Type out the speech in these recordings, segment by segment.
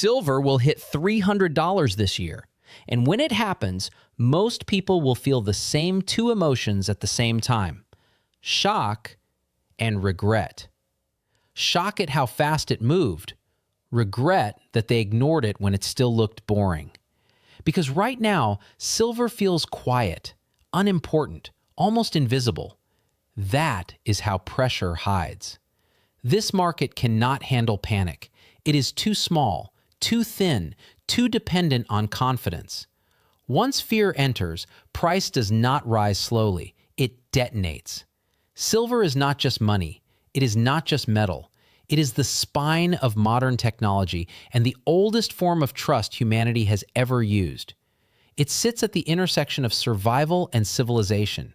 Silver will hit $300 this year. And when it happens, most people will feel the same two emotions at the same time: shock and regret. Shock at how fast it moved. Regret that they ignored it when it still looked boring. Because right now, silver feels quiet, unimportant, almost invisible. That is how pressure hides. This market cannot handle panic. It is too small, too thin, too dependent on confidence. Once fear enters, price does not rise slowly. It detonates. Silver is not just money. It is not just metal. It is the spine of modern technology and the oldest form of trust humanity has ever used. It sits at the intersection of survival and civilization.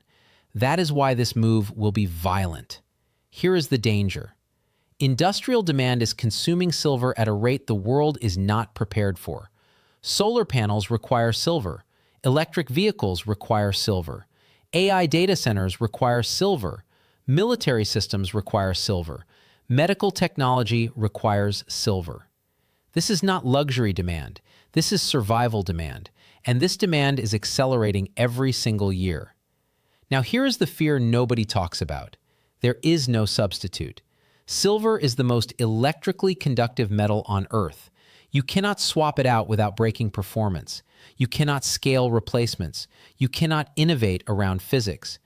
That is why this move will be violent. Here is the danger. Industrial demand is consuming silver at a rate the world is not prepared for. Solar panels require silver. Electric vehicles require silver. AI data centers require silver. Military systems require silver. Medical technology requires silver. This is not luxury demand. This is survival demand. And this demand is accelerating every single year. Now here is the fear nobody talks about. There is no substitute. Silver is the most electrically conductive metal on Earth. You cannot swap it out without breaking performance. You cannot scale replacements. You cannot innovate around physics,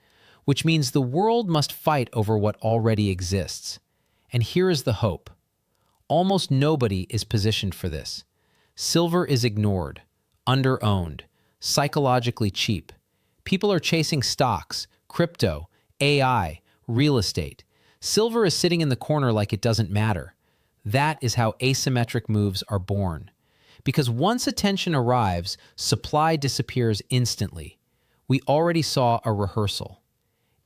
which means the world must fight over what already exists. And here is the hope. Almost nobody is positioned for this. Silver is ignored, under-owned, psychologically cheap. People are chasing stocks, crypto, AI, real estate. Silver is sitting in the corner like it doesn't matter. That is how asymmetric moves are born. Because once attention arrives, supply disappears instantly. We already saw a rehearsal.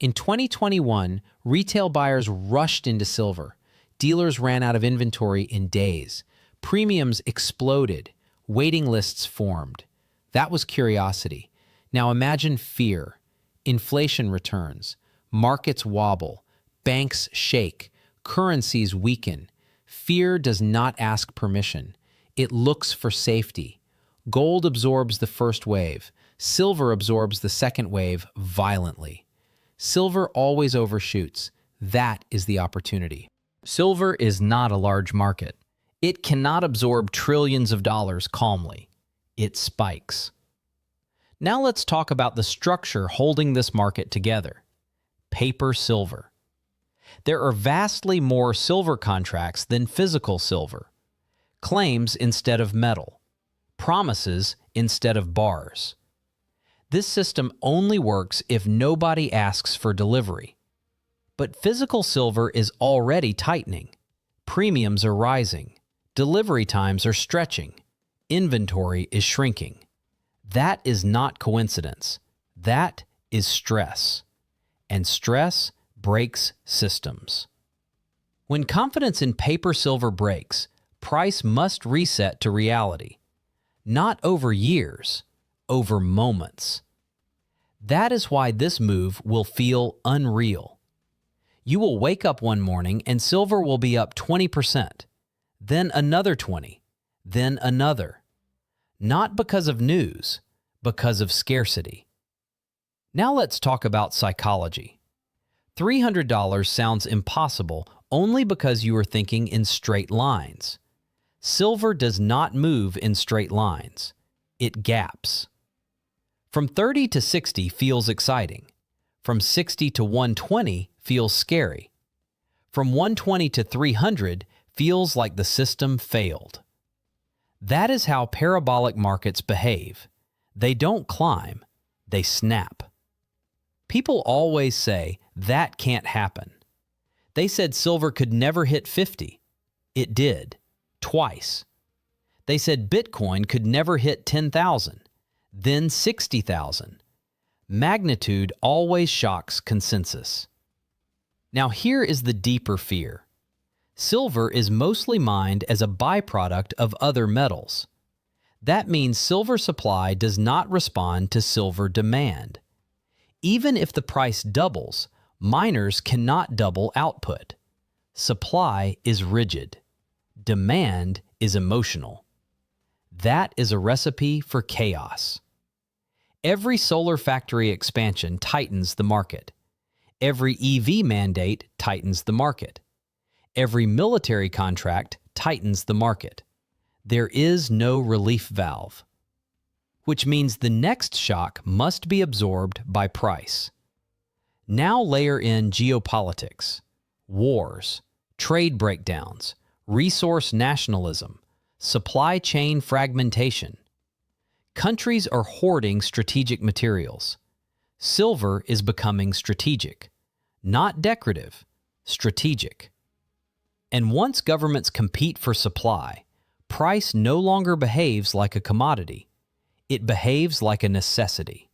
In 2021, retail buyers rushed into silver. Dealers ran out of inventory in days. Premiums exploded. Waiting lists formed. That was curiosity. Now imagine fear. Inflation returns. Markets wobble. Banks shake. Currencies weaken. Fear does not ask permission. It looks for safety. Gold absorbs the first wave. Silver absorbs the second wave violently. Silver always overshoots. That is the opportunity. Silver is not a large market. It cannot absorb trillions of dollars calmly. It spikes. Now let's talk about the structure holding this market together. Paper silver. There are vastly more silver contracts than physical silver. Claims instead of metal. Promises instead of bars. This system only works if nobody asks for delivery. But physical silver is already tightening. Premiums are rising. Delivery times are stretching. Inventory is shrinking. That is not coincidence. That is stress. And stress breaks systems. When confidence in paper silver breaks, price must reset to reality. Not over years, over moments. That is why this move will feel unreal. You will wake up one morning and silver will be up 20%, then another 20, then another. Not because of news, because of scarcity. Now let's talk about psychology. $300 sounds impossible only because you are thinking in straight lines. Silver does not move in straight lines. It gaps. From 30 to 60 feels exciting. From 60 to 120 feels scary. From 120 to 300 feels like the system failed. That is how parabolic markets behave. They don't climb, they snap. People always say, that can't happen. They said silver could never hit 50. It did, twice. They said Bitcoin could never hit 10,000, then 60,000. Magnitude always shocks consensus. Now here is the deeper fear. Silver is mostly mined as a byproduct of other metals. That means silver supply does not respond to silver demand. Even if the price doubles, miners cannot double output. Supply is rigid. Demand is emotional. That is a recipe for chaos. Every solar factory expansion tightens the market. Every EV mandate tightens the market. Every military contract tightens the market. There is no relief valve, which means the next shock must be absorbed by price. Now layer in geopolitics, wars, trade breakdowns, resource nationalism, supply chain fragmentation. Countries are hoarding strategic materials. Silver is becoming strategic, not decorative, strategic. And once governments compete for supply, price no longer behaves like a commodity. It behaves like a necessity.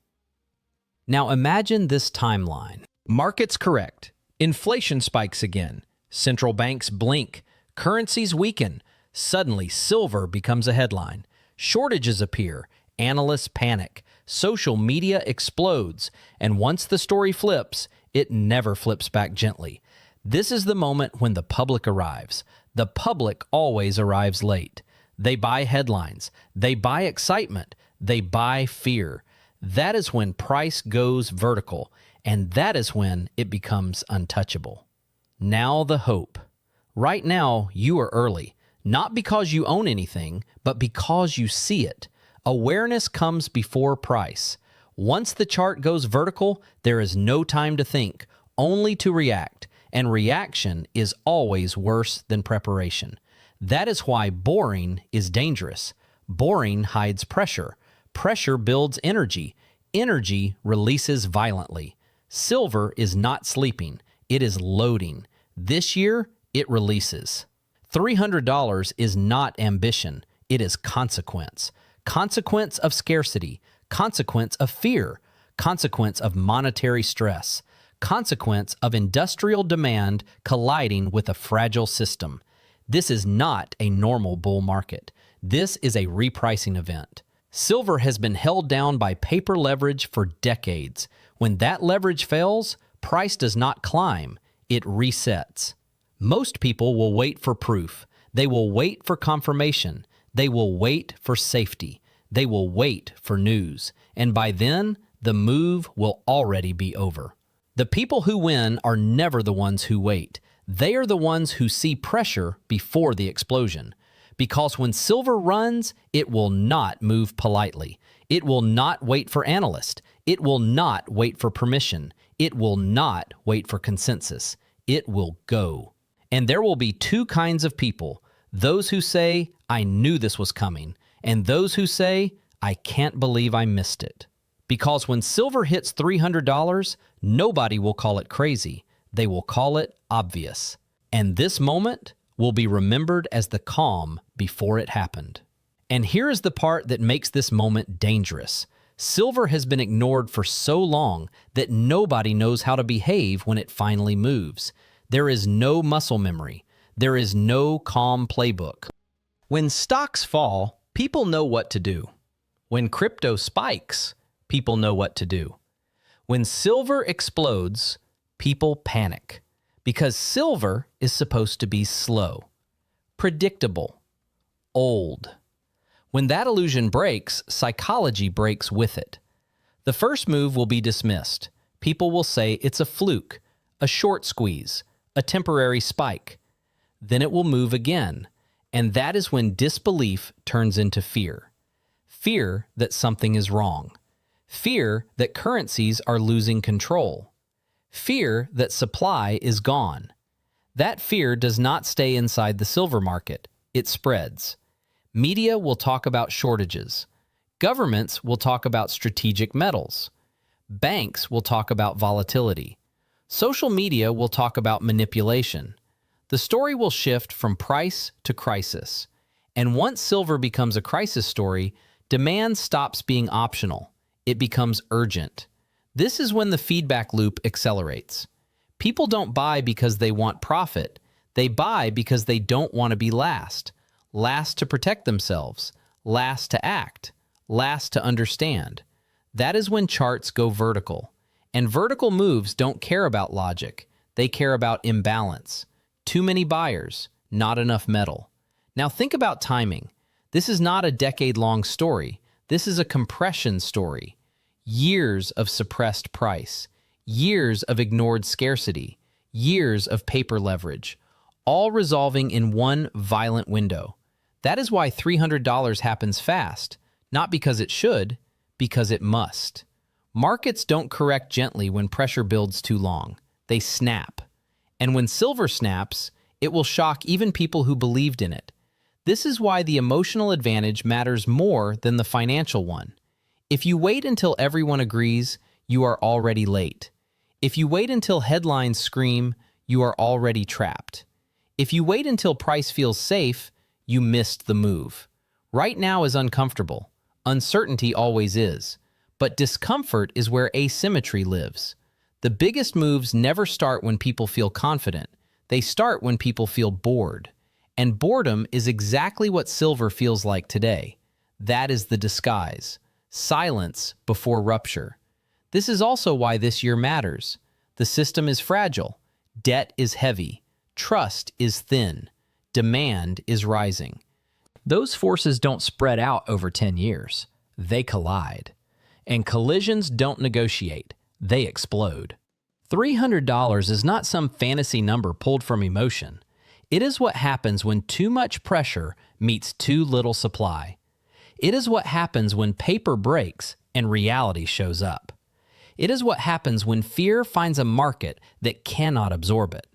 Now imagine this timeline. Markets correct. Inflation spikes again. Central banks blink. Currencies weaken. Suddenly, silver becomes a headline. Shortages appear. Analysts panic. Social media explodes. And once the story flips, it never flips back gently. This is the moment when the public arrives. The public always arrives late. They buy headlines. They buy excitement. They buy fear. That is when price goes vertical, and that is when it becomes untouchable. Now the hope. Right now, you are early, not because you own anything, but because you see it. Awareness comes before price. Once the chart goes vertical, there is no time to think, only to react, and reaction is always worse than preparation. That is why boring is dangerous. Boring hides pressure. Pressure builds energy. Energy releases violently. Silver is not sleeping. It is loading. This year, it releases. $300 is not ambition. It is consequence. Consequence of scarcity. Consequence of fear. Consequence of monetary stress. Consequence of industrial demand colliding with a fragile system. This is not a normal bull market. This is a repricing event. Silver has been held down by paper leverage for decades. When that leverage fails, price does not climb, it resets. Most people will wait for proof. They will wait for confirmation. They will wait for safety. They will wait for news. And by then, the move will already be over. The people who win are never the ones who wait. They are the ones who see pressure before the explosion. Because when silver runs, it will not move politely. It will not wait for analysts. It will not wait for permission. It will not wait for consensus. It will go. And there will be two kinds of people. Those who say, I knew this was coming, and those who say, I can't believe I missed it. Because when silver hits $300, nobody will call it crazy. They will call it obvious. And this moment will be remembered as the calm before it happened. And here is the part that makes this moment dangerous. Silver has been ignored for so long that nobody knows how to behave when it finally moves. There is no muscle memory. There is no calm playbook. When stocks fall, people know what to do. When crypto spikes, people know what to do. When silver explodes, people panic. Because silver is supposed to be slow, predictable, old. When that illusion breaks, psychology breaks with it. The first move will be dismissed. People will say it's a fluke, a short squeeze, a temporary spike. Then it will move again, and that is when disbelief turns into fear. Fear that something is wrong. Fear that currencies are losing control. Fear that supply is gone. That fear does not stay inside the silver market. It spreads. Media will talk about shortages. Governments will talk about strategic metals. Banks will talk about volatility. Social media will talk about manipulation. The story will shift from price to crisis. And once silver becomes a crisis story, demand stops being optional. It becomes urgent. This is when the feedback loop accelerates. People don't buy because they want profit. They buy because they don't want to be last. Last to protect themselves. Last to act. Last to understand. That is when charts go vertical. And vertical moves don't care about logic. They care about imbalance. Too many buyers, not enough metal. Now think about timing. This is not a decade-long story. This is a compression story. Years of suppressed price, years of ignored scarcity, years of paper leverage, all resolving in one violent window. That is why $300 happens fast, not because it should, because it must. Markets don't correct gently when pressure builds too long. They snap. And when silver snaps, it will shock even people who believed in it. This is why the emotional advantage matters more than the financial one. If you wait until everyone agrees, you are already late. If you wait until headlines scream, you are already trapped. If you wait until price feels safe, you missed the move. Right now is uncomfortable. Uncertainty always is. But discomfort is where asymmetry lives. The biggest moves never start when people feel confident. They start when people feel bored. And boredom is exactly what silver feels like today. That is the disguise. Silence before rupture. This is also why this year matters. The system is fragile. Debt is heavy. Trust is thin. Demand is rising. Those forces don't spread out over 10 years. They collide. And collisions don't negotiate. They explode. $300 is not some fantasy number pulled from emotion. It is what happens when too much pressure meets too little supply. It is what happens when paper breaks and reality shows up. It is what happens when fear finds a market that cannot absorb it.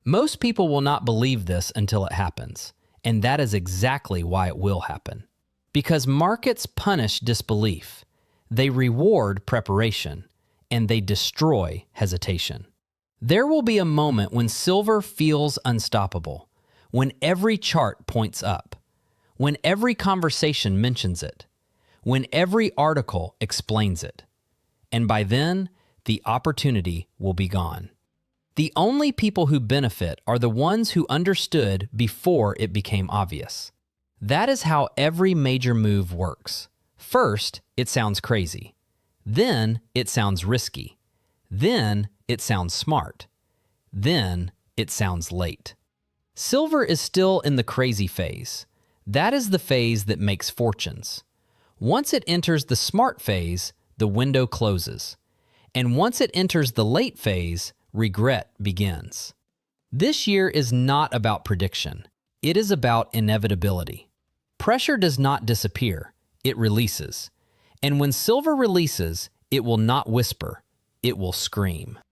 Most people will not believe this until it happens, and that is exactly why it will happen. Because markets punish disbelief, they reward preparation, and they destroy hesitation. There will be a moment when silver feels unstoppable, when every chart points up, when every conversation mentions it, when every article explains it. And by then, the opportunity will be gone. The only people who benefit are the ones who understood before it became obvious. That is how every major move works. First, it sounds crazy. Then, it sounds risky. Then, it sounds smart. Then, it sounds late. Silver is still in the crazy phase. That is the phase that makes fortunes. Once it enters the smart phase, the window closes. And once it enters the late phase, regret begins. This year is not about prediction. It is about inevitability. Pressure does not disappear. It releases. And when silver releases, it will not whisper. It will scream.